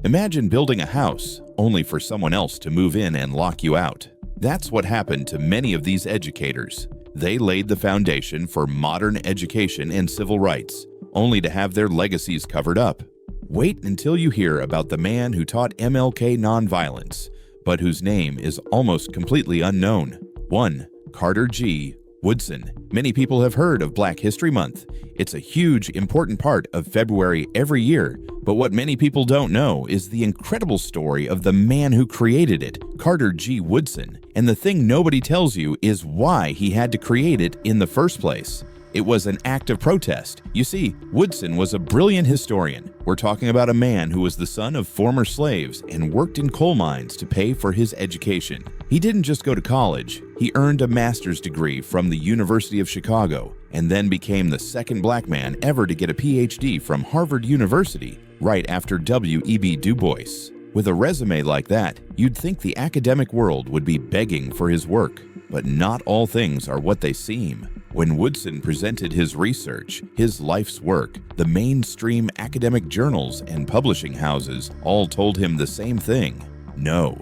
Imagine building a house only for someone else to move in and lock you out. That's what happened to many of these educators. They laid the foundation for modern education and civil rights, only to have their legacies covered up. Wait until you hear about the man who taught MLK nonviolence, but whose name is almost completely unknown. 1. Carter G. Woodson. Many people have heard of Black History Month. It's a huge, important part of February every year, but what many people don't know is the incredible story of the man who created it, Carter G. Woodson. And the thing nobody tells you is why he had to create it in the first place. It was an act of protest. You see, Woodson was a brilliant historian. We're talking about a man who was the son of former slaves and worked in coal mines to pay for his education. He didn't just go to college. He earned a master's degree from the University of Chicago and then became the second Black man ever to get a PhD from Harvard University right after W.E.B. Du Bois. With a resume like that, you'd think the academic world would be begging for his work. But not all things are what they seem. When Woodson presented his research, his life's work, the mainstream academic journals and publishing houses all told him the same thing: no.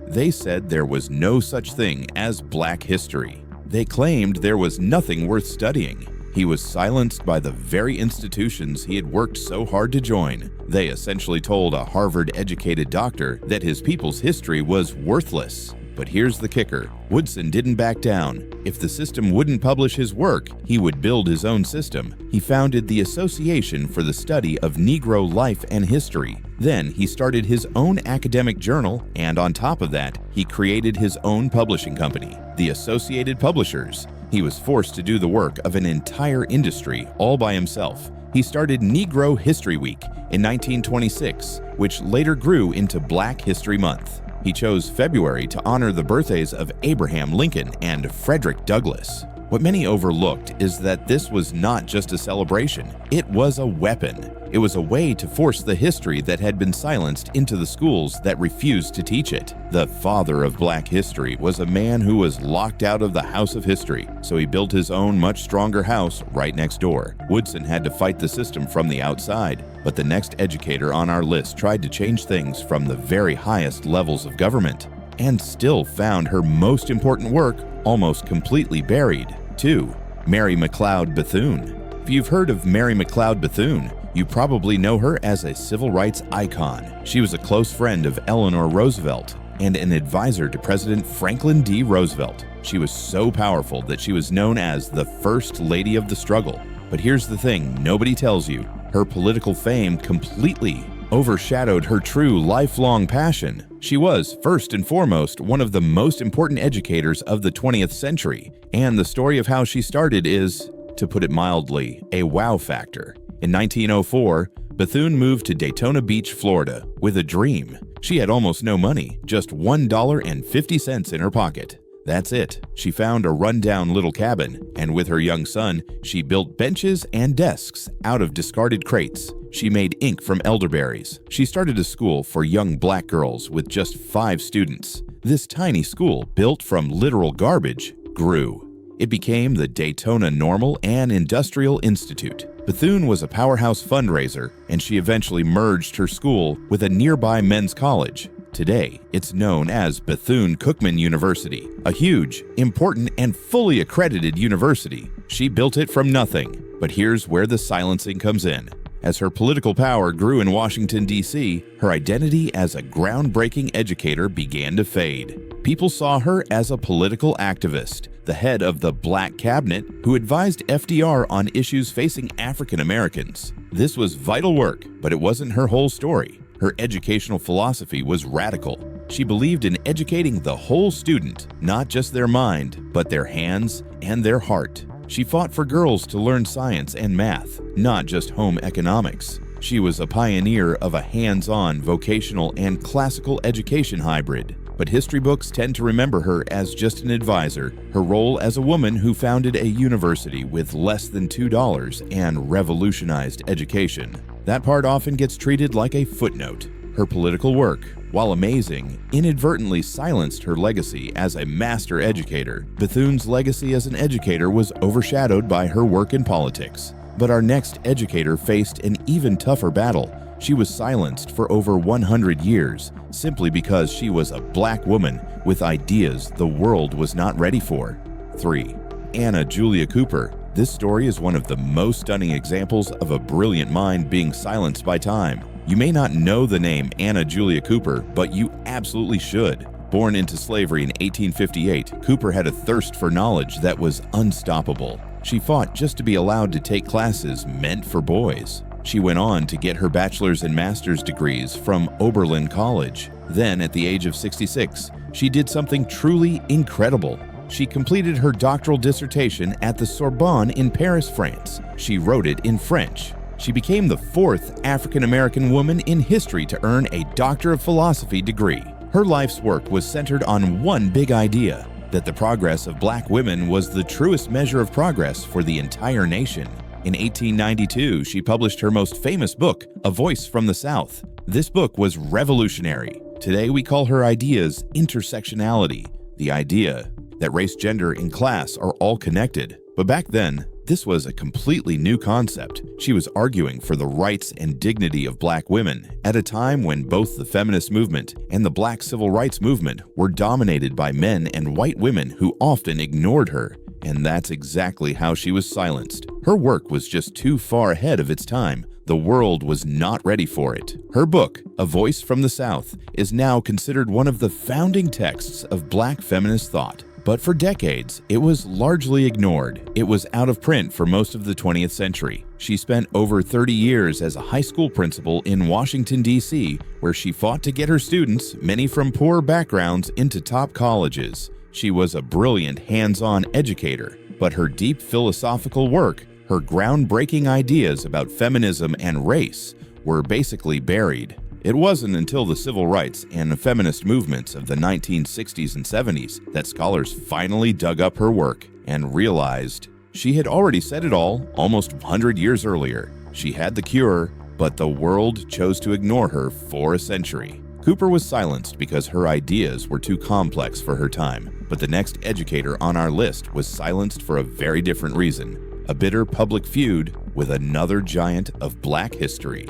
They said there was no such thing as Black history. They claimed there was nothing worth studying. He was silenced by the very institutions he had worked so hard to join. They essentially told a Harvard-educated doctor that his people's history was worthless. But here's the kicker. Woodson didn't back down. If the system wouldn't publish his work, he would build his own system. He founded the Association for the Study of Negro Life and History. Then he started his own academic journal, and on top of that, he created his own publishing company, the Associated Publishers. He was forced to do the work of an entire industry all by himself. He started Negro History Week in 1926, which later grew into Black History Month. He chose February to honor the birthdays of Abraham Lincoln and Frederick Douglass. What many overlooked is that this was not just a celebration, it was a weapon. It was a way to force the history that had been silenced into the schools that refused to teach it. The father of Black history was a man who was locked out of the house of history, so he built his own much stronger house right next door. Woodson had to fight the system from the outside, but the next educator on our list tried to change things from the very highest levels of government, and still found her most important work almost completely buried. 2. Mary McLeod Bethune. If you've heard of Mary McLeod Bethune, you probably know her as a civil rights icon. She was a close friend of Eleanor Roosevelt and an advisor to President Franklin D. Roosevelt. She was so powerful that she was known as the First Lady of the Struggle. But here's the thing nobody tells you. Her political fame completely overshadowed her true lifelong passion. She was, first and foremost, one of the most important educators of the 20th century, and the story of how she started is, to put it mildly, a wow factor. In 1904, Bethune moved to Daytona Beach, Florida, with a dream. She had almost no money, just $1.50 in her pocket. That's it. She found a rundown little cabin, and with her young son, she built benches and desks out of discarded crates. She made ink from elderberries. She started a school for young Black girls with just 5 students. This tiny school, built from literal garbage, grew. It became the Daytona Normal and Industrial Institute. Bethune was a powerhouse fundraiser, and she eventually merged her school with a nearby men's college. Today, it's known as Bethune-Cookman University, a huge, important, and fully accredited university. She built it from nothing. But here's where the silencing comes in. As her political power grew in Washington, D.C., her identity as a groundbreaking educator began to fade. People saw her as a political activist, the head of the Black cabinet who advised FDR on issues facing African Americans. This was vital work, but it wasn't her whole story. Her educational philosophy was radical. She believed in educating the whole student, not just their mind, but their hands and their heart. She fought for girls to learn science and math, not just home economics. She was a pioneer of a hands-on vocational and classical education hybrid. But history books tend to remember her as just an advisor, her role as a woman who founded a university with less than $2 and revolutionized education. That part often gets treated like a footnote. Her political work, while amazing, inadvertently silenced her legacy as a master educator. Bethune's legacy as an educator was overshadowed by her work in politics. But our next educator faced an even tougher battle. She was silenced for over 100 years simply because she was a black woman with ideas the world was not ready for. 3. Anna Julia Cooper. This story is one of the most stunning examples of a brilliant mind being silenced by time. You may not know the name Anna Julia Cooper, but you absolutely should. Born into slavery in 1858, Cooper had a thirst for knowledge that was unstoppable. She fought just to be allowed to take classes meant for boys. She went on to get her bachelor's and master's degrees from Oberlin College. Then, at the age of 66, she did something truly incredible. She completed her doctoral dissertation at the Sorbonne in Paris, France. She wrote it in French. She became the 4th African-American woman in history to earn a Doctor of Philosophy degree. Her life's work was centered on one big idea, that the progress of black women was the truest measure of progress for the entire nation. In 1892, she published her most famous book, A Voice from the South. This book was revolutionary. Today we call her ideas intersectionality, the idea that race, gender, and class are all connected. But back then, this was a completely new concept. She was arguing for the rights and dignity of black women at a time when both the feminist movement and the black civil rights movement were dominated by men and white women who often ignored her. And that's exactly how she was silenced. Her work was just too far ahead of its time. The world was not ready for it. Her book, A Voice from the South, is now considered one of the founding texts of black feminist thought. But for decades, it was largely ignored. It was out of print for most of the 20th century. She spent over 30 years as a high school principal in Washington, D.C., where she fought to get her students, many from poor backgrounds, into top colleges. She was a brilliant hands-on educator, but her deep philosophical work, her groundbreaking ideas about feminism and race, were basically buried. It wasn't until the civil rights and feminist movements of the 1960s and 70s that scholars finally dug up her work and realized she had already said it all almost 100 years earlier. She had the cure, but the world chose to ignore her for a century. Cooper was silenced because her ideas were too complex for her time, but the next educator on our list was silenced for a very different reason: a bitter public feud with another giant of black history.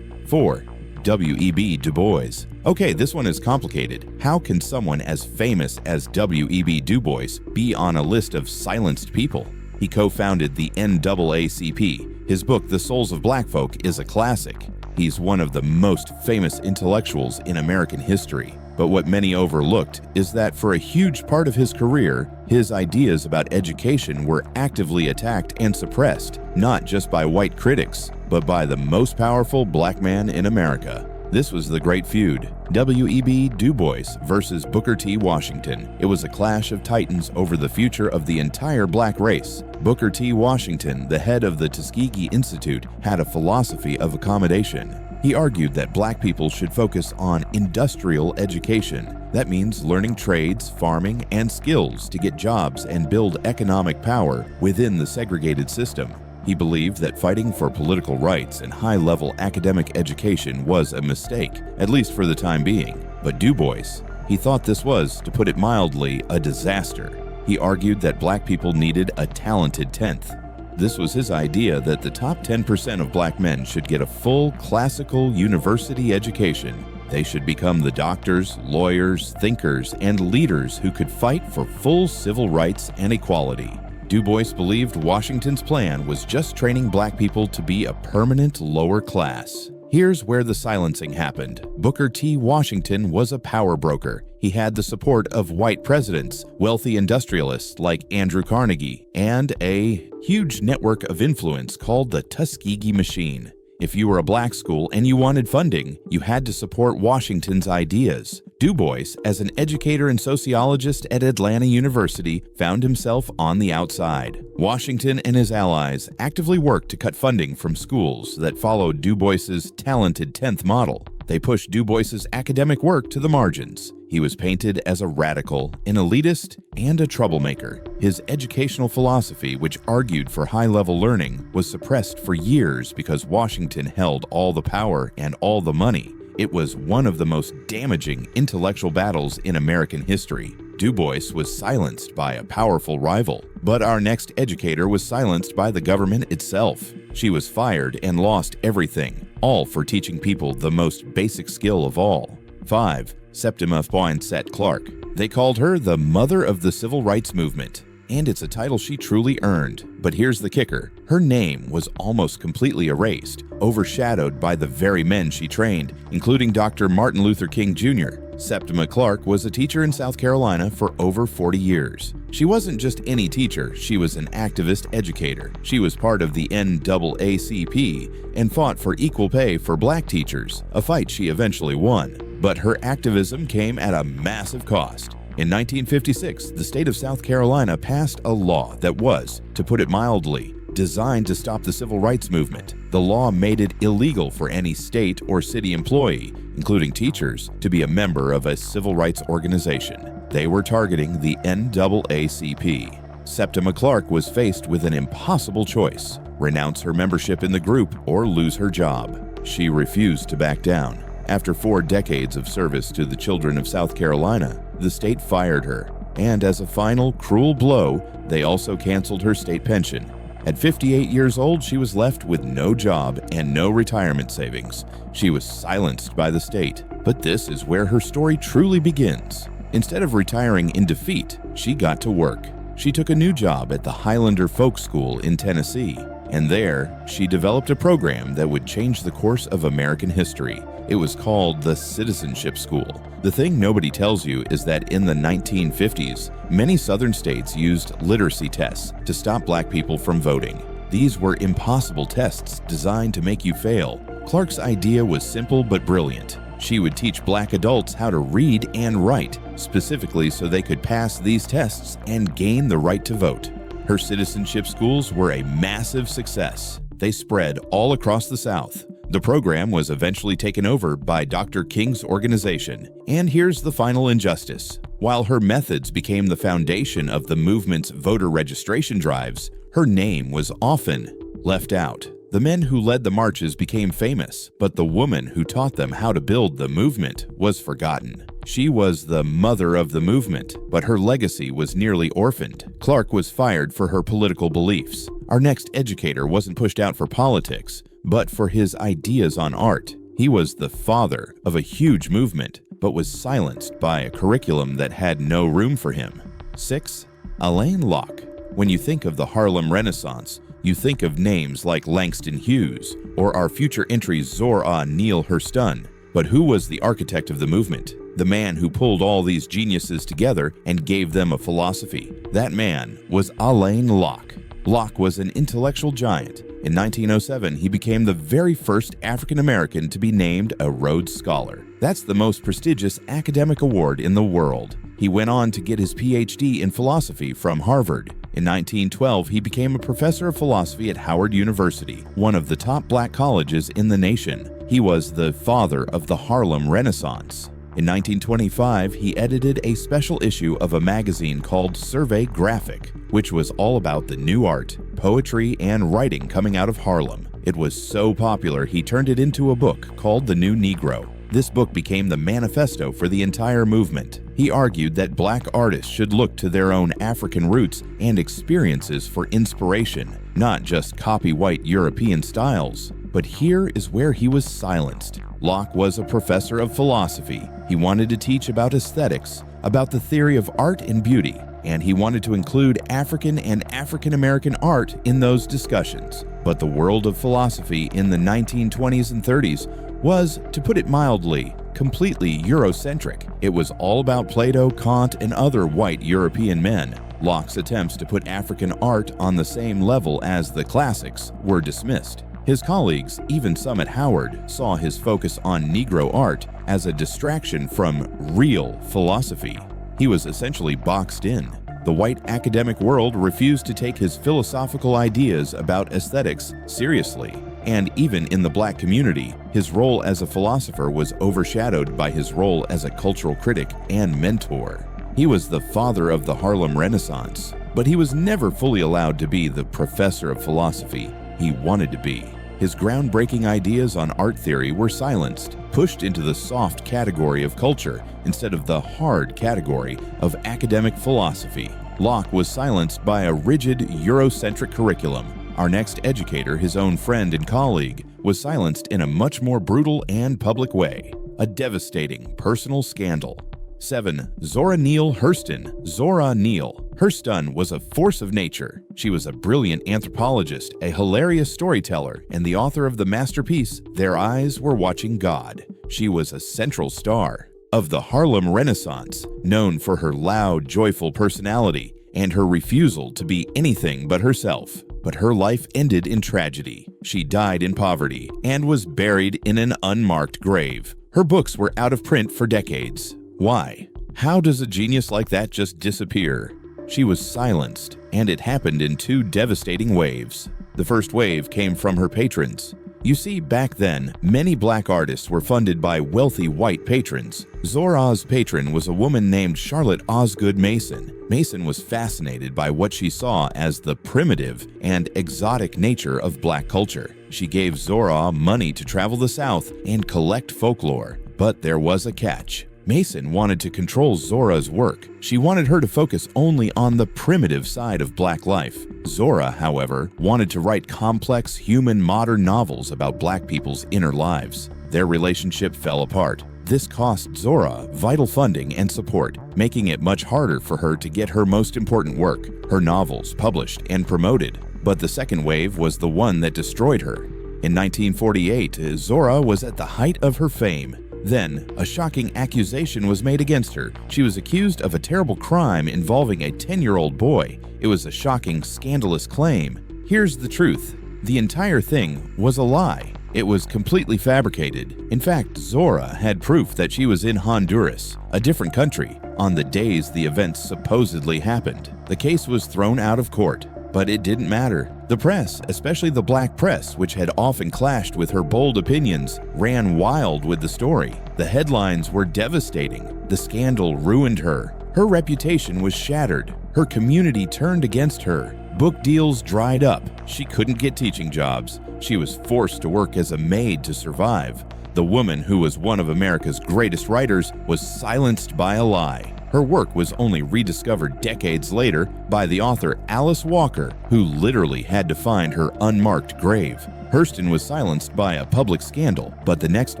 4. W.E.B. Du Bois. Okay, this one is complicated. How can someone as famous as W.E.B. Du Bois be on a list of silenced people? He co-founded the NAACP. His book, The Souls of Black Folk, is a classic. He's one of the most famous intellectuals in American history. But what many overlooked is that for a huge part of his career, his ideas about education were actively attacked and suppressed, not just by white critics, but by the most powerful black man in America. This was the Great Feud, W.E.B. Du Bois versus Booker T. Washington. It was a clash of titans over the future of the entire black race. Booker T. Washington, the head of the Tuskegee Institute, had a philosophy of accommodation. He argued that black people should focus on industrial education. That means learning trades, farming, and skills to get jobs and build economic power within the segregated system. He believed that fighting for political rights and high-level academic education was a mistake, at least for the time being. But Du Bois, he thought this was, to put it mildly, a disaster. He argued that black people needed a talented 10th. This was his idea that the top 10% of black men should get a full classical university education. They should become the doctors, lawyers, thinkers, and leaders who could fight for full civil rights and equality. Du Bois believed Washington's plan was just training black people to be a permanent lower class. Here's where the silencing happened. Booker T. Washington was a power broker. He had the support of white presidents, wealthy industrialists like Andrew Carnegie, and a huge network of influence called the Tuskegee Machine. If you were a black school and you wanted funding, you had to support Washington's ideas. Du Bois, as an educator and sociologist at Atlanta University, found himself on the outside. Washington and his allies actively worked to cut funding from schools that followed Du Bois's talented 10th model. They pushed Du Bois's academic work to the margins. He was painted as a radical, an elitist, and a troublemaker. His educational philosophy, which argued for high-level learning, was suppressed for years because Washington held all the power and all the money. It was one of the most damaging intellectual battles in American history. Du Bois was silenced by a powerful rival, but our next educator was silenced by the government itself. She was fired and lost everything. all for teaching people the most basic skill of all. 5. Septima Clark. They called her the mother of the civil rights movement, and it's a title she truly earned. But here's the kicker. Her name was almost completely erased, overshadowed by the very men she trained, including Dr. Martin Luther King Jr. Septima Clark was a teacher in South Carolina for over 40 years. She wasn't just any teacher, she was an activist educator. She was part of the NAACP and fought for equal pay for black teachers, a fight she eventually won. But her activism came at a massive cost. In 1956, the state of South Carolina passed a law that was, to put it mildly, designed to stop the civil rights movement. The law made it illegal for any state or city employee, including teachers, to be a member of a civil rights organization. They were targeting the NAACP. Septima Clark was faced with an impossible choice: renounce her membership in the group or lose her job. She refused to back down. After 4 decades of service to the children of South Carolina, the state fired her, and as a final cruel blow, they also canceled her state pension. At 58 years old, she was left with no job and no retirement savings. She was silenced by the state, but this is where her story truly begins. Instead of retiring in defeat, she got to work. She took a new job at the Highlander Folk School in Tennessee, and there, she developed a program that would change the course of American history. It was called the Citizenship School. The thing nobody tells you is that in the 1950s, many southern states used literacy tests to stop black people from voting. These were impossible tests designed to make you fail. Clark's idea was simple but brilliant. She would teach black adults how to read and write, specifically so they could pass these tests and gain the right to vote. Her citizenship schools were a massive success. They spread all across the South. The program was eventually taken over by Dr. King's organization. And here's the final injustice. While her methods became the foundation of the movement's voter registration drives, her name was often left out. The men who led the marches became famous, but the woman who taught them how to build the movement was forgotten. She was the mother of the movement, but her legacy was nearly orphaned. Clark was fired for her political beliefs. Our next educator wasn't pushed out for politics, but for his ideas on art. He was the father of a huge movement, but was silenced by a curriculum that had no room for him. 6. Alain Locke. When you think of the Harlem Renaissance, you think of names like Langston Hughes or our future entries Zora, Neale, Hurston. But who was the architect of the movement? The man who pulled all these geniuses together and gave them a philosophy. That man was Alain Locke. Locke was an intellectual giant. In 1907, he became the very first African American to be named a Rhodes Scholar. That's the most prestigious academic award in the world. He went on to get his PhD in philosophy from Harvard. In 1912, he became a professor of philosophy at Howard University, one of the top black colleges in the nation. He was the father of the Harlem Renaissance. In 1925, he edited a special issue of a magazine called Survey Graphic, which was all about the new art, poetry, and writing coming out of Harlem. It was so popular, he turned it into a book called The New Negro. This book became the manifesto for the entire movement. He argued that black artists should look to their own African roots and experiences for inspiration, not just copy white European styles. But here is where he was silenced. Locke was a professor of philosophy. He wanted to teach about aesthetics, about the theory of art and beauty, and he wanted to include African and African American art in those discussions. But the world of philosophy in the 1920s and 30s was, to put it mildly, completely Eurocentric. It was all about Plato, Kant, and other white European men. Locke's attempts to put African art on the same level as the classics were dismissed. His colleagues, even some at Howard, saw his focus on Negro art as a distraction from real philosophy. He was essentially boxed in. The white academic world refused to take his philosophical ideas about aesthetics seriously. And even in the black community, his role as a philosopher was overshadowed by his role as a cultural critic and mentor. He was the father of the Harlem Renaissance, but he was never fully allowed to be the professor of philosophy he wanted to be. His groundbreaking ideas on art theory were silenced, pushed into the soft category of culture instead of the hard category of academic philosophy. Locke was silenced by a rigid Eurocentric curriculum. Our next educator, his own friend and colleague, was silenced in a much more brutal and public way. A devastating personal scandal. 7. Zora Neale Hurston. Zora Neale. Hurston was a force of nature. She was a brilliant anthropologist, a hilarious storyteller, and the author of the masterpiece, Their Eyes Were Watching God. She was a central star of the Harlem Renaissance, known for her loud, joyful personality and her refusal to be anything but herself. But her life ended in tragedy. She died in poverty and was buried in an unmarked grave. Her books were out of print for decades. Why? How does a genius like that just disappear? She was silenced, and it happened in 2 devastating waves. The first wave came from her patrons. You see, back then, many black artists were funded by wealthy white patrons. Zora's patron was a woman named Charlotte Osgood Mason. Mason was fascinated by what she saw as the primitive and exotic nature of black culture. She gave Zora money to travel the South and collect folklore. But there was a catch. Mason wanted to control Zora's work. She wanted her to focus only on the primitive side of black life. Zora, however, wanted to write complex, human, modern novels about black people's inner lives. Their relationship fell apart. This cost Zora vital funding and support, making it much harder for her to get her most important work, her novels, published and promoted. But the second wave was the one that destroyed her. In 1948, Zora was at the height of her fame. Then, a shocking accusation was made against her. She was accused of a terrible crime involving a 10-year-old boy. It was a shocking, scandalous claim. Here's the truth. The entire thing was a lie. It was completely fabricated. In fact, Zora had proof that she was in Honduras, a different country, on the days the events supposedly happened. The case was thrown out of court. But it didn't matter. The press, especially the black press, which had often clashed with her bold opinions, ran wild with the story. The headlines were devastating. The scandal ruined her. Her reputation was shattered. Her community turned against her. Book deals dried up. She couldn't get teaching jobs. She was forced to work as a maid to survive. The woman who was one of America's greatest writers was silenced by a lie. Her work was only rediscovered decades later by the author Alice Walker, who literally had to find her unmarked grave. Hurston was silenced by a public scandal, but the next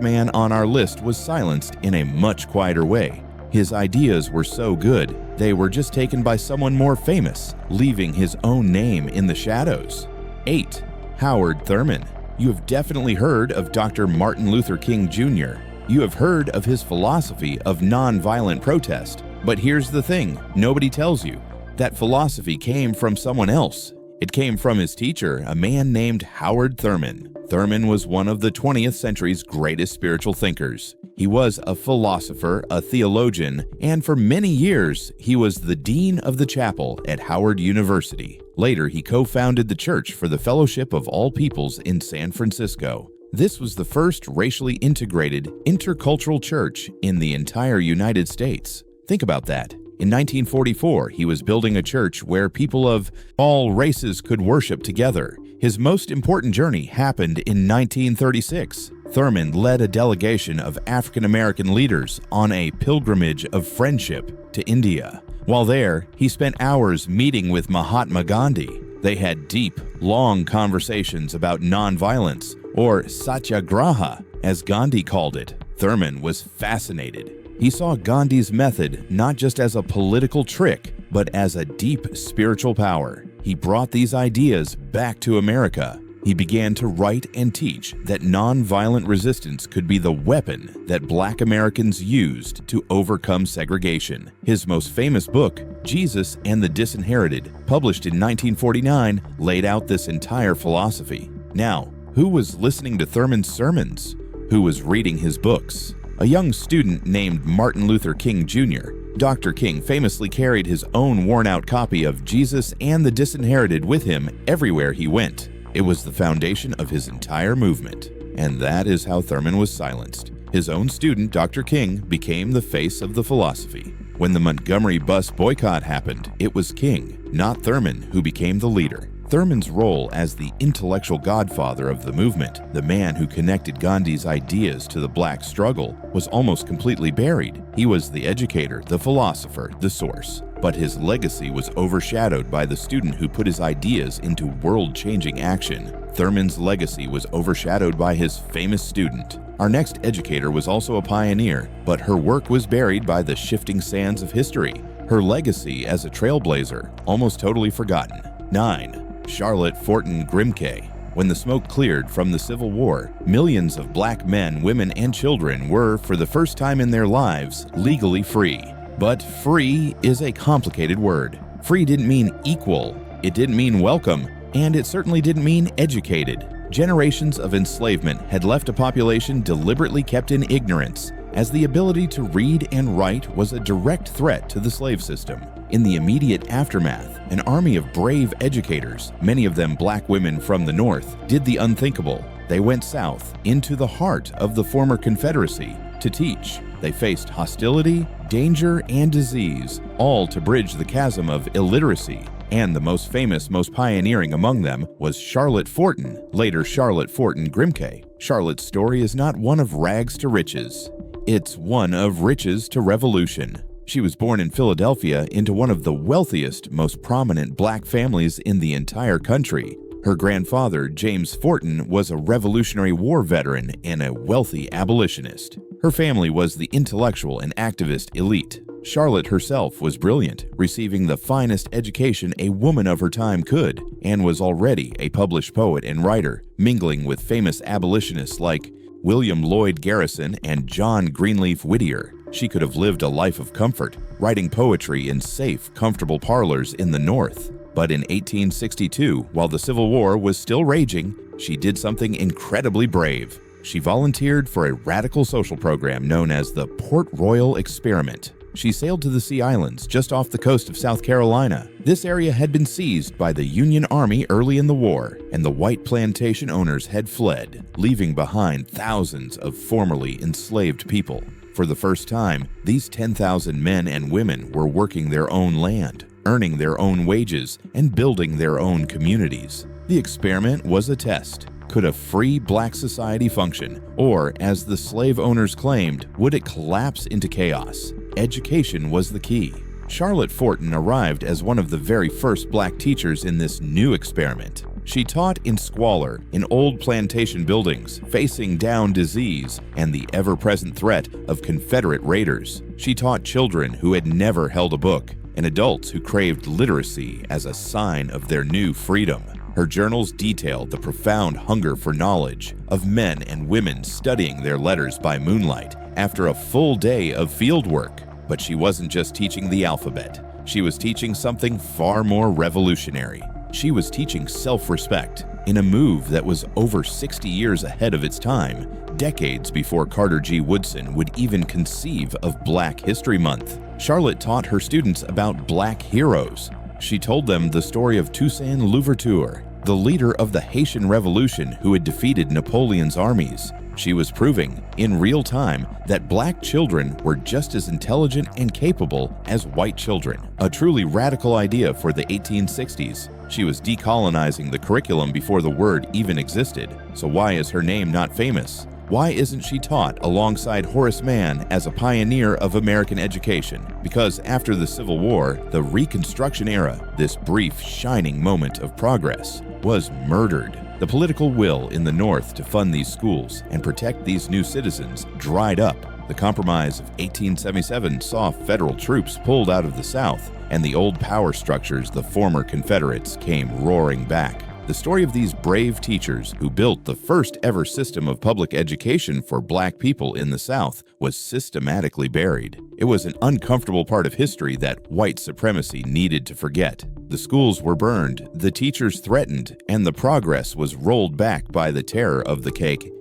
man on our list was silenced in a much quieter way. His ideas were so good, they were just taken by someone more famous, leaving his own name in the shadows. 8. Howard Thurman. You have definitely heard of Dr. Martin Luther King Jr. You have heard of his philosophy of nonviolent protest. But here's the thing, nobody tells you. That philosophy came from someone else. It came from his teacher, a man named Howard Thurman. Thurman was one of the 20th century's greatest spiritual thinkers. He was a philosopher, a theologian, and for many years, he was the dean of the chapel at Howard University. Later, he co-founded the Church for the Fellowship of All Peoples in San Francisco. This was the first racially integrated, intercultural church in the entire United States. Think about that. In 1944, he was building a church where people of all races could worship together. His most important journey happened in 1936. Thurman led a delegation of African American leaders on a pilgrimage of friendship to India. While there, he spent hours meeting with Mahatma Gandhi. They had deep, long conversations about nonviolence, or satyagraha, as Gandhi called it. Thurman was fascinated. He saw Gandhi's method not just as a political trick, but as a deep spiritual power. He brought these ideas back to America. He began to write and teach that nonviolent resistance could be the weapon that Black Americans used to overcome segregation. His most famous book, Jesus and the Disinherited, published in 1949, laid out this entire philosophy. Now, who was listening to Thurman's sermons? Who was reading his books? A young student named Martin Luther King Jr. Dr. King famously carried his own worn-out copy of Jesus and the Disinherited with him everywhere he went. It was the foundation of his entire movement. And that is how Thurman was silenced. His own student, Dr. King, became the face of the philosophy. When the Montgomery bus boycott happened, it was King, not Thurman, who became the leader. Thurman's role as the intellectual godfather of the movement, the man who connected Gandhi's ideas to the black struggle, was almost completely buried. He was the educator, the philosopher, the source. But his legacy was overshadowed by the student who put his ideas into world-changing action. Thurman's legacy was overshadowed by his famous student. Our next educator was also a pioneer, but her work was buried by the shifting sands of history. Her legacy as a trailblazer, almost totally forgotten. 9. Charlotte Forton Grimké. When the smoke cleared from the Civil War, millions of black men, women, and children were, for the first time in their lives, legally free. But free is a complicated word. Free didn't mean equal, it didn't mean welcome, and it certainly didn't mean educated. Generations of enslavement had left a population deliberately kept in ignorance, as the ability to read and write was a direct threat to the slave system. In the immediate aftermath, an army of brave educators, many of them black women from the North, did the unthinkable. They went south, into the heart of the former Confederacy, to teach. They faced hostility, danger, and disease, all to bridge the chasm of illiteracy. And the most famous, most pioneering among them was Charlotte Forton, later Charlotte Forton Grimké. Charlotte's story is not one of rags to riches. It's one of riches to revolution. She was born in Philadelphia into one of the wealthiest, most prominent black families in the entire country. Her grandfather, James Forton, was a Revolutionary War veteran and a wealthy abolitionist. Her family was the intellectual and activist elite. Charlotte herself was brilliant, receiving the finest education a woman of her time could, and was already a published poet and writer, mingling with famous abolitionists like William Lloyd Garrison and John Greenleaf Whittier. She could have lived a life of comfort, writing poetry in safe, comfortable parlors in the North. But in 1862, while the Civil War was still raging, she did something incredibly brave. She volunteered for a radical social program known as the Port Royal Experiment. She sailed to the Sea Islands just off the coast of South Carolina. This area had been seized by the Union Army early in the war, and the white plantation owners had fled, leaving behind thousands of formerly enslaved people. For the first time, these 10,000 men and women were working their own land, earning their own wages, and building their own communities. The experiment was a test. Could a free black society function? Or, as the slave owners claimed, would it collapse into chaos? Education was the key. Charlotte Forton arrived as one of the very first black teachers in this new experiment. She taught in squalor, in old plantation buildings, facing down disease and the ever-present threat of Confederate raiders. She taught children who had never held a book, and adults who craved literacy as a sign of their new freedom. Her journals detailed the profound hunger for knowledge of men and women studying their letters by moonlight after a full day of field work. But she wasn't just teaching the alphabet. She was teaching something far more revolutionary. She was teaching self-respect in a move that was over 60 years ahead of its time, decades before Carter G. Woodson would even conceive of Black History Month. Charlotte taught her students about black heroes. She told them the story of Toussaint Louverture, the leader of the Haitian Revolution who had defeated Napoleon's armies. She was proving, in real time, that black children were just as intelligent and capable as white children. A truly radical idea for the 1860s. She was decolonizing the curriculum before the word even existed. So why is her name not famous? Why isn't she taught alongside Horace Mann as a pioneer of American education? Because after the Civil War, the Reconstruction era, this brief, shining moment of progress, was murdered. The political will in the North to fund these schools and protect these new citizens dried up. The Compromise of 1877 saw federal troops pulled out of the South, and the old power structures the former Confederates came roaring back. The story of these brave teachers who built the first ever system of public education for black people in the South was systematically buried. It was an uncomfortable part of history that white supremacy needed to forget. The schools were burned, the teachers threatened, and the progress was rolled back by the terror of the cake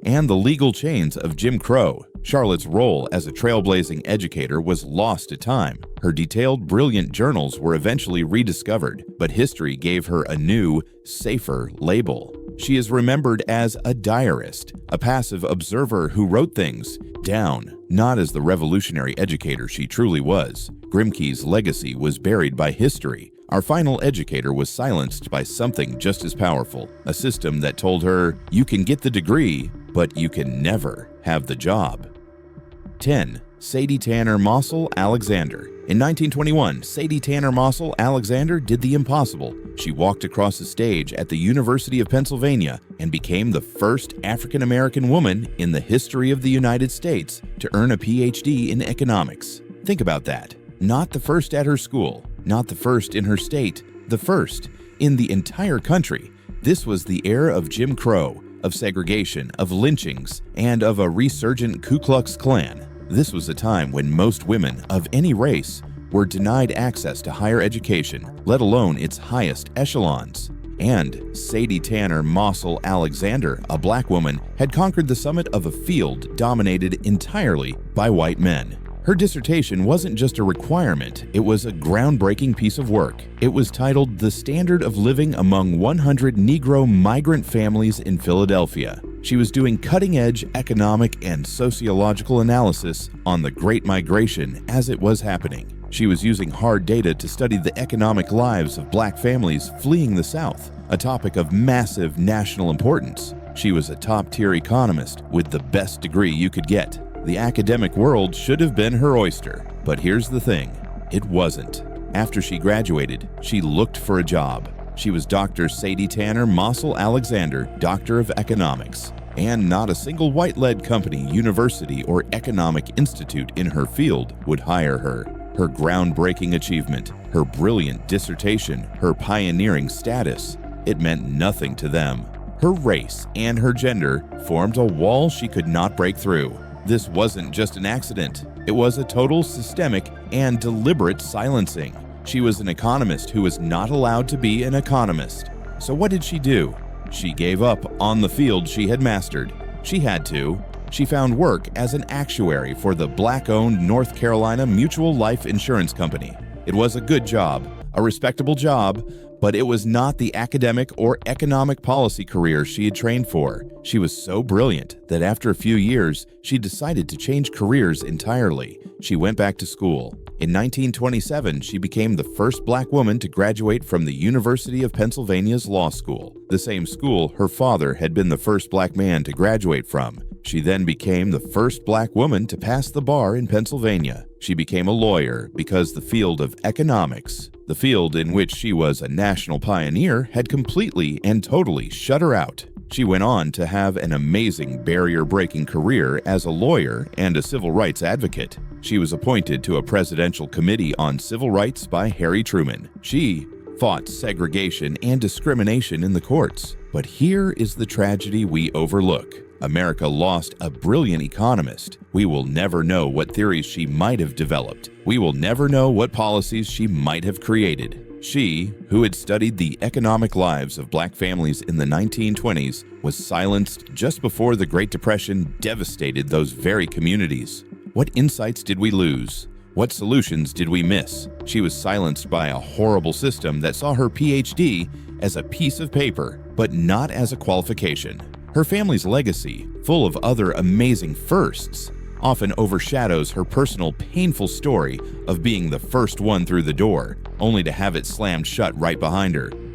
and the legal chains of Jim Crow. Charlotte's role as a trailblazing educator was lost to time. Her detailed, brilliant journals were eventually rediscovered, but history gave her a new, safer label. She is remembered as a diarist, a passive observer who wrote things down, not as the revolutionary educator she truly was. Grimké's legacy was buried by history. Our final educator was silenced by something just as powerful, a system that told her, you can get the degree, but you can never have the job. 10. Sadie Tanner Mossell Alexander. In 1921, Sadie Tanner Mossell Alexander did the impossible. She walked across the stage at the University of Pennsylvania and became the first African-American woman in the history of the United States to earn a PhD in economics. Think about that. Not the first at her school, not the first in her state, the first in the entire country. This was the era of Jim Crow, of segregation, of lynchings, and of a resurgent Ku Klux Klan. This was a time when most women of any race were denied access to higher education, let alone its highest echelons. And Sadie Tanner Mossell Alexander, a black woman, had conquered the summit of a field dominated entirely by white men. Her dissertation wasn't just a requirement, it was a groundbreaking piece of work. It was titled The Standard of Living Among 100 Negro Migrant Families in Philadelphia. She was doing cutting-edge economic and sociological analysis on the Great Migration as it was happening. She was using hard data to study the economic lives of black families fleeing the South, a topic of massive national importance. She was a top-tier economist with the best degree you could get. The academic world should have been her oyster, but here's the thing, it wasn't. After she graduated, she looked for a job. She was Dr. Sadie Tanner Mossell Alexander, Doctor of Economics, and not a single white-led company, university, or economic institute in her field would hire her. Her groundbreaking achievement, her brilliant dissertation, her pioneering status, it meant nothing to them. Her race and her gender formed a wall she could not break through. This wasn't just an accident. It was a total systemic and deliberate silencing. She was an economist who was not allowed to be an economist. So what did she do? She gave up on the field she had mastered. She had to. She found work as an actuary for the black-owned North Carolina Mutual Life Insurance Company. It was a good job, a respectable job, but it was not the academic or economic policy career she had trained for. She was so brilliant that after a few years, she decided to change careers entirely. She went back to school. In 1927, she became the first black woman to graduate from the University of Pennsylvania's law school, the same school her father had been the first black man to graduate from. She then became the first black woman to pass the bar in Pennsylvania. She became a lawyer because the field of economics, the field in which she was a national pioneer, had completely and totally shut her out. She went on to have an amazing barrier-breaking career as a lawyer and a civil rights advocate. She was appointed to a presidential committee on civil rights by Harry Truman. She fought segregation and discrimination in the courts. But here is the tragedy we overlook. America lost a brilliant economist. We will never know what theories she might have developed. We will never know what policies she might have created. She, who had studied the economic lives of black families in the 1920s, was silenced just before the Great Depression devastated those very communities. What insights did we lose? What solutions did we miss? She was silenced by a horrible system that saw her PhD as a piece of paper, but not as a qualification. Her family's legacy, full of other amazing firsts, often overshadows her personal painful story of being the first one through the door, only to have it slammed shut right behind her.